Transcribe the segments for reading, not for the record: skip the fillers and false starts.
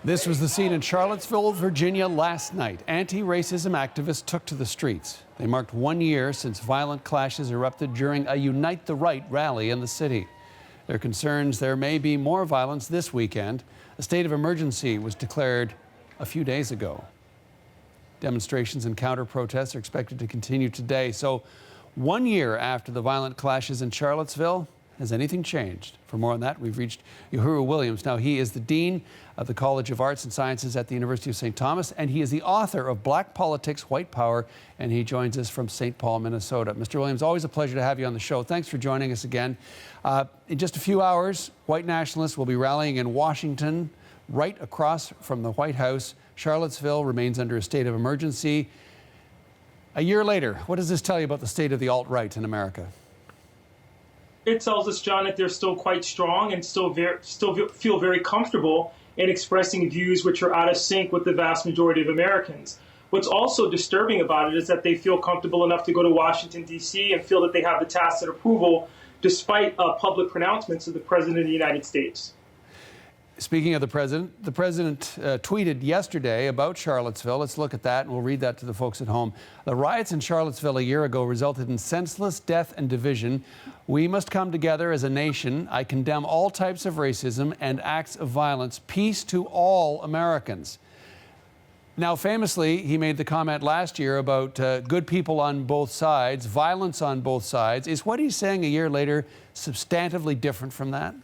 This was the scene in Charlottesville, Virginia last night. Anti-racism activists took to the streets. They marked 1 year since violent clashes erupted during a Unite the Right rally in the city. There are concerns there may be more violence this weekend. A state of emergency was declared a few days ago. Demonstrations and counter-protests are expected to continue today. So 1 year after the violent clashes in Charlottesville, has anything changed? For more on that, we've reached Uhuru Williams. Now, he is the Dean of the College of Arts and Sciences at the University of St. Thomas, and he is the author of Black Politics, White Power, and he joins us from St. Paul, Minnesota. Mr. Williams, always a pleasure to have you on the show. Thanks for joining us again. In just a few hours, white nationalists will be rallying in Washington, right across from the White House. Charlottesville remains under a state of emergency. A year later, what does this tell you about the state of the alt-right in America? It tells us, John, that they're still quite strong and still feel very comfortable in expressing views which are out of sync with the vast majority of Americans. What's also disturbing about it is that they feel comfortable enough to go to Washington, D.C. and feel that they have the tacit approval despite public pronouncements of the President of the United States. Speaking of the president tweeted yesterday about Charlottesville. Let's look at that, and we'll read that to the folks at home. The riots in Charlottesville a year ago resulted in senseless death and division. We must come together as a nation. I condemn all types of racism and acts of violence. Peace to all Americans. Now, famously, he made the comment last year about good people on both sides, violence on both sides. Is what he's saying a year later substantively different from that?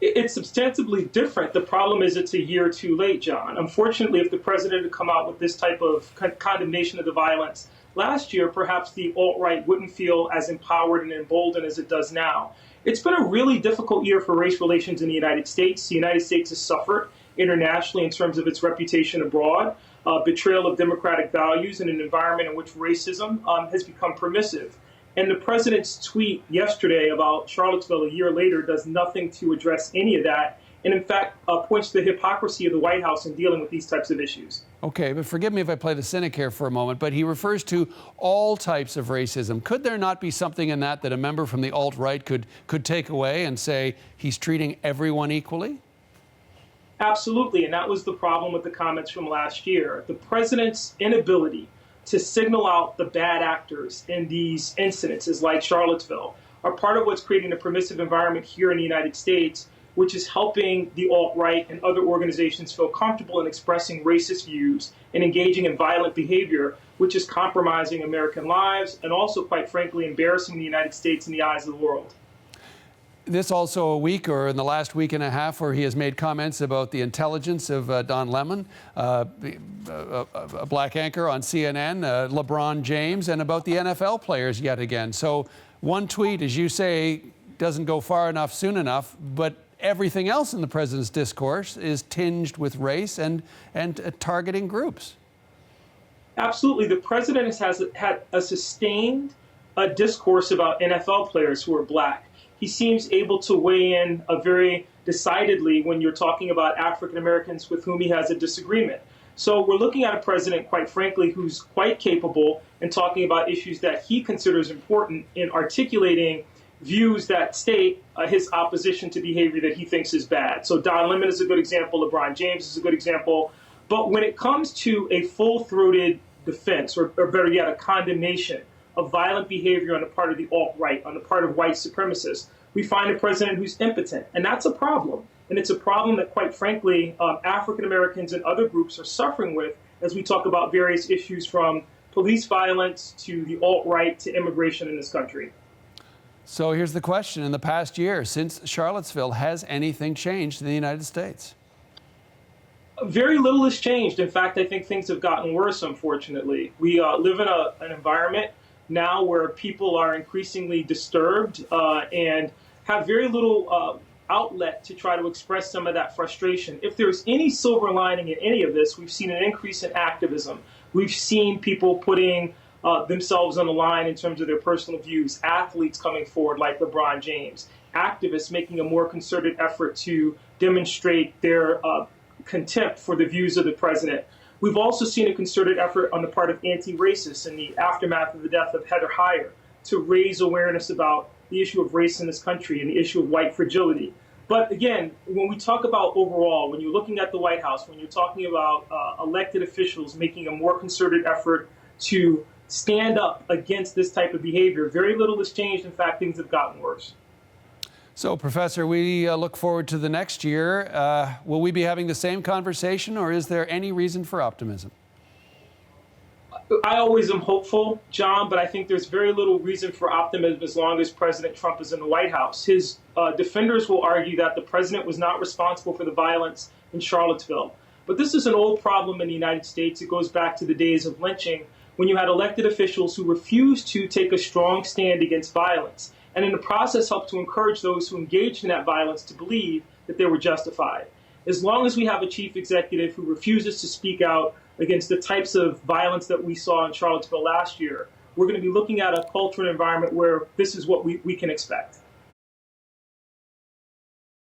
It's substantively different. The problem is it's a year too late, John. Unfortunately, if the president had come out with this type of condemnation of the violence last year, perhaps the alt-right wouldn't feel as empowered and emboldened as it does now. It's been a really difficult year for race relations in the United States. The United States has suffered internationally in terms of its reputation abroad, betrayal of democratic values in an environment in which racism has become permissive. And the president's tweet yesterday about Charlottesville a year later does nothing to address any of that, and in fact points to the hypocrisy of the White House in dealing with these types of issues. Okay, but forgive me if I play the cynic here for a moment, but he refers to all types of racism. Could there not be something in that a member from the alt-right could take away and say he's treating everyone equally? Absolutely, and that was the problem with the comments from last year. The president's inability to signal out the bad actors in these incidences like Charlottesville are part of what's creating a permissive environment here in the United States, which is helping the alt-right and other organizations feel comfortable in expressing racist views and engaging in violent behavior, which is compromising American lives and also, quite frankly, embarrassing the United States in the eyes of the world. This also a week, or in the last week and a half, where he has made comments about the intelligence of Don Lemon, a black anchor on CNN, LeBron James, and about the NFL players yet again. So one tweet, as you say, doesn't go far enough soon enough, but everything else in the president's discourse is tinged with race and targeting groups. Absolutely. The president has had a sustained discourse about NFL players who are black. He seems able to weigh in very decidedly when you're talking about African Americans with whom he has a disagreement. So we're looking at a president, quite frankly, who's quite capable in talking about issues that he considers important in articulating views that state his opposition to behavior that he thinks is bad. So Don Lemon is a good example. LeBron James is a good example. But when it comes to a full-throated defense, or better yet, a condemnation of violent behavior on the part of the alt-right, on the part of white supremacists, we find a president who's impotent. And that's a problem. And it's a problem that, quite frankly, African Americans and other groups are suffering with as we talk about various issues from police violence to the alt-right to immigration in this country. So here's the question. In the past year, since Charlottesville, has anything changed in the United States? Very little has changed. In fact, I think things have gotten worse, unfortunately. We live in an environment now where people are increasingly disturbed and have very little outlet to try to express some of that frustration. If there's any silver lining in any of this, we've seen an increase in activism. We've seen people putting themselves on the line in terms of their personal views, athletes coming forward like LeBron James, activists making a more concerted effort to demonstrate their contempt for the views of the president. We've also seen a concerted effort on the part of anti-racists in the aftermath of the death of Heather Heyer to raise awareness about the issue of race in this country and the issue of white fragility. But again, when we talk about overall, when you're looking at the White House, when you're talking about elected officials making a more concerted effort to stand up against this type of behavior, very little has changed. In fact, things have gotten worse. So, Professor, we look forward to the next year. Will we be having the same conversation, or is there any reason for optimism? I always am hopeful, John, but I think there's very little reason for optimism as long as President Trump is in the White House. His defenders will argue that the president was not responsible for the violence in Charlottesville. But this is an old problem in the United States. It goes back to the days of lynching, when you had elected officials who refused to take a strong stand against violence, and in the process helped to encourage those who engaged in that violence to believe that they were justified. As long as we have a chief executive who refuses to speak out against the types of violence that we saw in Charlottesville last year, we're going to be looking at a culture and environment where this is what we can expect.